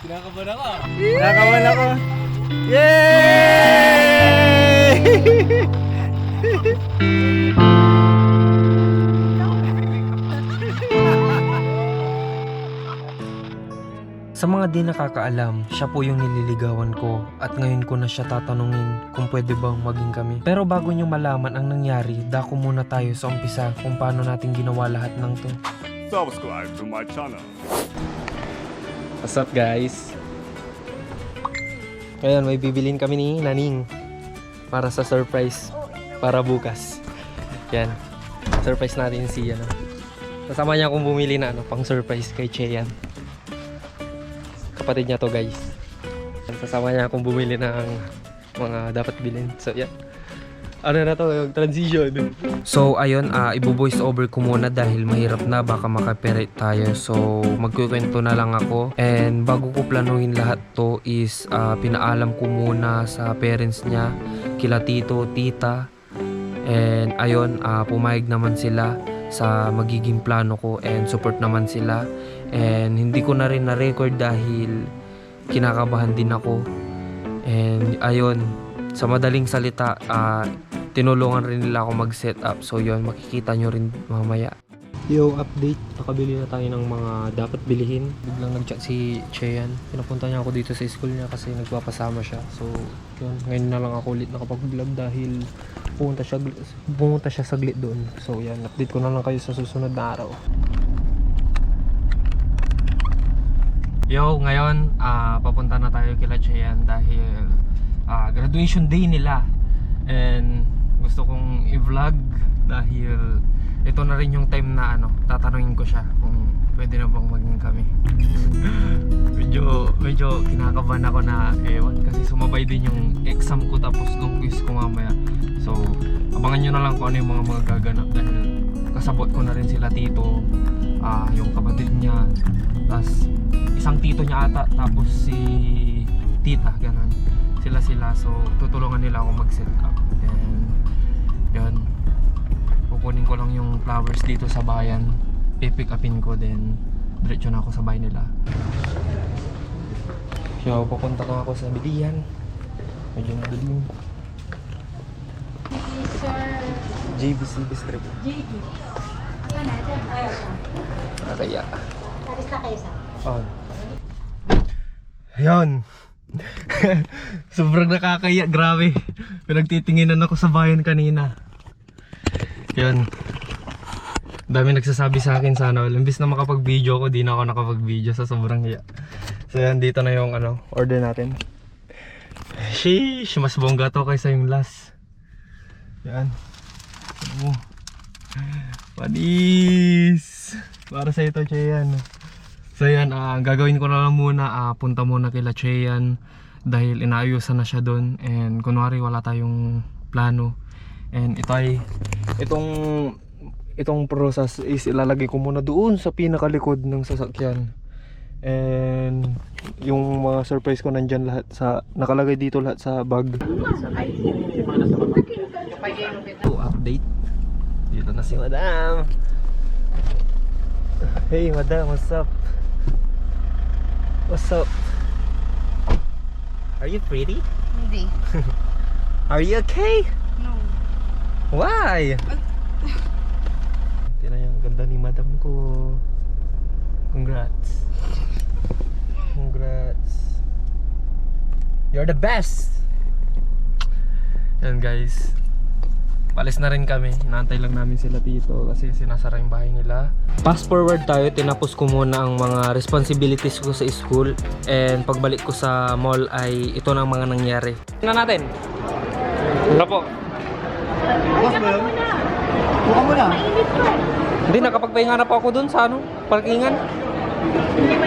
Kinakabahan ako. Nakawan ako. Yay! Sa mga di nakakaalam, siya po yung nililigawan ko at ngayon ko na siya tatanungin kung pwede bang maging kami. Pero bago nyo malaman ang nangyari, dako muna tayo sa umpisa kung paano natin ginawa lahat ng to. Subscribe to my channel. What's up guys? Ngayon may bibilin kami ni Naning para sa surprise para bukas. Yan. Surprise natin si ano. Kasama niya akong bumili na pang surprise kay Cheyan. Kapatid niya to guys. Kasama niya akong bumili ng mga dapat bilhin. So yan. Ano na to, yung transition. So ayun, ibo-voice over ko muna dahil mahirap na, baka makaperate tayo. So magkukwento na lang ako. And bago ko planuhin lahat to is pinaalam ko muna sa parents niya, kila tito, tita. And ayun, pumayag naman sila sa magiging plano ko and support naman sila. And hindi ko na rin na-record dahil kinakabahan din ako. And ayun, sa madaling salita, tinulungan rin nila ako mag-set up. So yun, makikita nyo rin mamaya. Yo, update. Nakabili na tayo ng mga dapat bilihin. Biglang nag-chat si Cheyan. Pinapunta niya ako dito sa school niya kasi nagpapasama siya. So yun, ngayon na lang ako ulit nakapag-vlog dahil pumunta siya saglit doon. So yan, update ko na lang kayo sa susunod na araw. Yo, ngayon papunta na tayo kila Cheyan dahil graduation day nila. And gusto kong i-vlog dahil ito na rin yung time na tatanungin ko siya kung pwede na bang maging kami. medyo kinakabahan ako na ewan kasi sumabay din yung exam ko tapos yung quiz ko mamaya. So abangan nyo na lang kung ano yung mga gaganap dahil kasabot ko na rin sila tito, yung kapatid niya, tapos isang tito niya ata, tapos si tita, ganun. Sila. So tutulungan nila ako mag-set up. And yan, kukunin ko lang yung flowers dito sa bayan, pipick upin ko, then diretso na ako sa bahay nila. So pupunta na ako sa bilihan. Medyo madilim. JBC District. Kaya Ayan. Sobrang nakakaya, grabe. Pinagtitinginan ako sa bayan kanina. Yan. Dami nagsasabi sa akin sana imbis na makapag-video ako, di na ako nakapag-video sa sobrang hiya. So yan, dito na yung order natin. Sheesh, mas bongga to kaysa yung last. Yan. Panis. Para sa ito, Cheyan. So yan, gagawin ko na lang muna, punta muna kila Cheyan dahil inaayusan na siya doon. And kunwari wala tayong plano. And itong process is ilalagay ko muna doon sa pinakalikod ng sasakyan. And yung mga surprise ko nandyan lahat nakalagay dito lahat sa bag. Update. Dito na si Madam. Hey Madam, what's up? What's up? Are you pretty? Hindi. Are you okay? No. Why? Tingnan yung ganda ni Madam ko. Congrats. Congrats. You're the best. Yan guys, palis na rin kami. Inaantay lang namin sila dito kasi sinasara yung bahay nila. Fast forward tayo, tinapos ko muna ang mga responsibilities ko sa school. And pagbalik ko sa mall ay ito na ang mga nangyari. Tingnan natin. Ano po? Bukas ba yun? Buka mo na. Hindi, nakapagpahinga na po ako dun sa parkingan.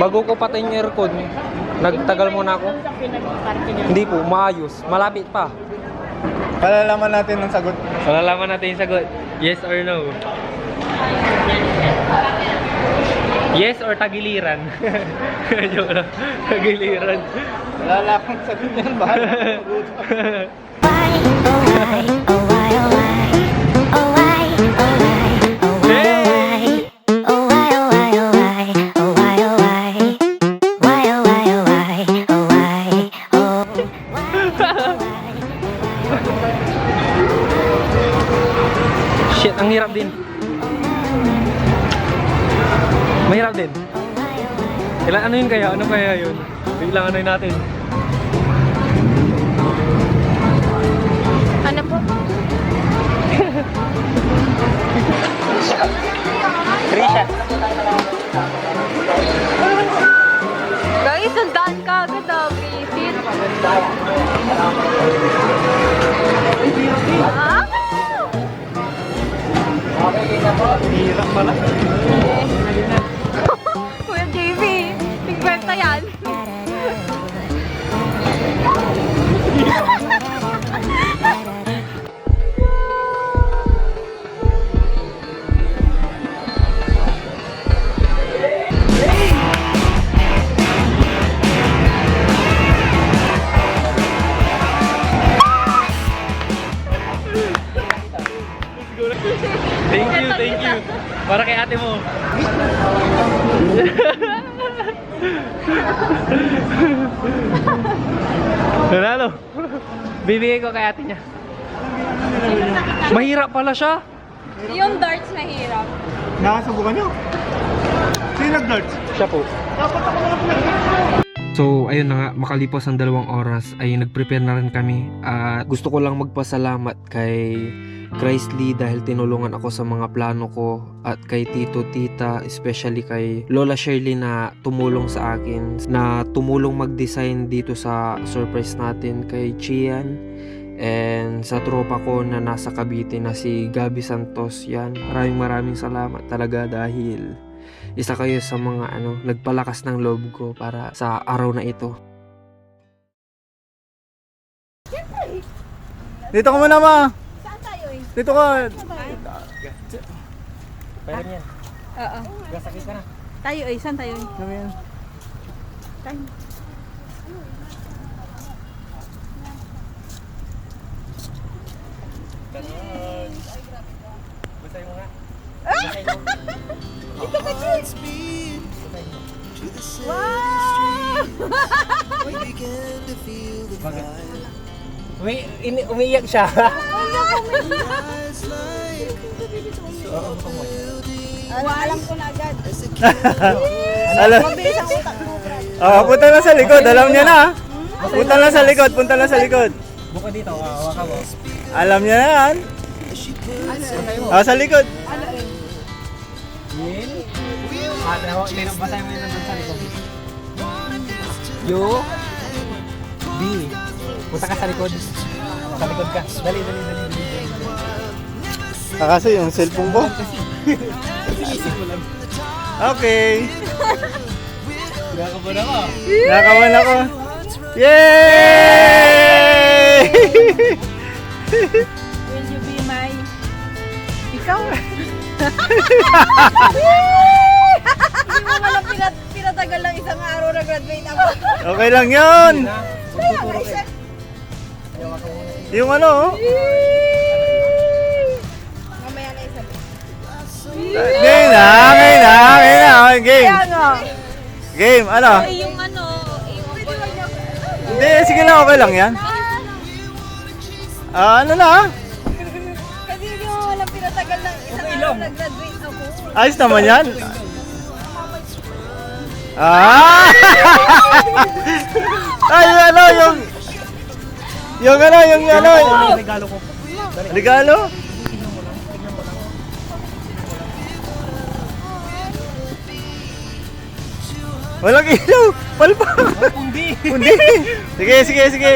Bago ko patayin yung aircon, nagtagal muna ako. Hindi po, maayos. Malapit pa. Malalaman natin ang sagot. Malalaman natin yung sagot. Yes or no? Yes or tagiliran? Joke lang. Tagiliran. Wala akong sagot yan. Bahala akong Mahirap din. Mahirap din. Ilan ano yun kaya? Ano kaya yun? Biglang ano yun natin? Ano po? Trisha. Guys, sundaan ka agad ah, visit. Ah! Hirap pala. Kuya JV, tigberta yan. Thank you, thank you. Para kay ate mo. Nanalo. Bibigay ko kay ate niya. Mahirap pala siya. Yung darts mahirap. Nakasubukan nyo? Sino nag-darts? Siya po. Dapat ako mga pinag- So, ayun na nga, makalipas ang 2 oras ay nag-prepare na rin kami. At gusto ko lang magpasalamat kay Christ Lee dahil tinulungan ako sa mga plano ko at kay Tito, Tita, especially kay Lola Shirley na tumulong sa akin, na tumulong mag-design dito sa surprise natin kay Chian, and sa tropa ko na nasa Cavite na si Gabi Santos. Yan, maraming salamat talaga dahil isa kayo sa mga nagpalakas ng loob ko para sa araw na ito. Dito ka muna, ma. Saan tayo eh? Dito ka. Pwede yan. Oo. Gasakit ka na. Tayo eh, saan tayo eh? Ano yan? Basay mo nga. Wow! Umiiyak siya. Alam ko na agad. Alam. Mabilis ang utak mo, Brad. Punta na sa likod. Alam niya na. Punta na sa likod. Punta na sa likod. Buka dito, hawakan mo. Alam niya na yan. Sa likod. Yin. Basay mo yun nandun sa likod. U. B. Punta ka sa likod. Sa likod ka. Dali. Kasi yung cellphone ko. Okay. Nakakaban ako. Nakawan ako. Yay! Will you be my... Ikaw? Hindi mo walang pinatagal lang isang araw na graduate ako. Okay lang yun. Yung ano, oh. Mamaya na isa. Game na. Game. Game, ano? Yung ano, yung Hindi, sige lang, okay lang yan. Ano na? kasi hindi mo walang pinatagal lang isang araw na graduate ako. Ayos naman yan. Ay, yung Regalo ko. regalo? Walang ilaw. Palpa. Pundi. Hindi. Sige.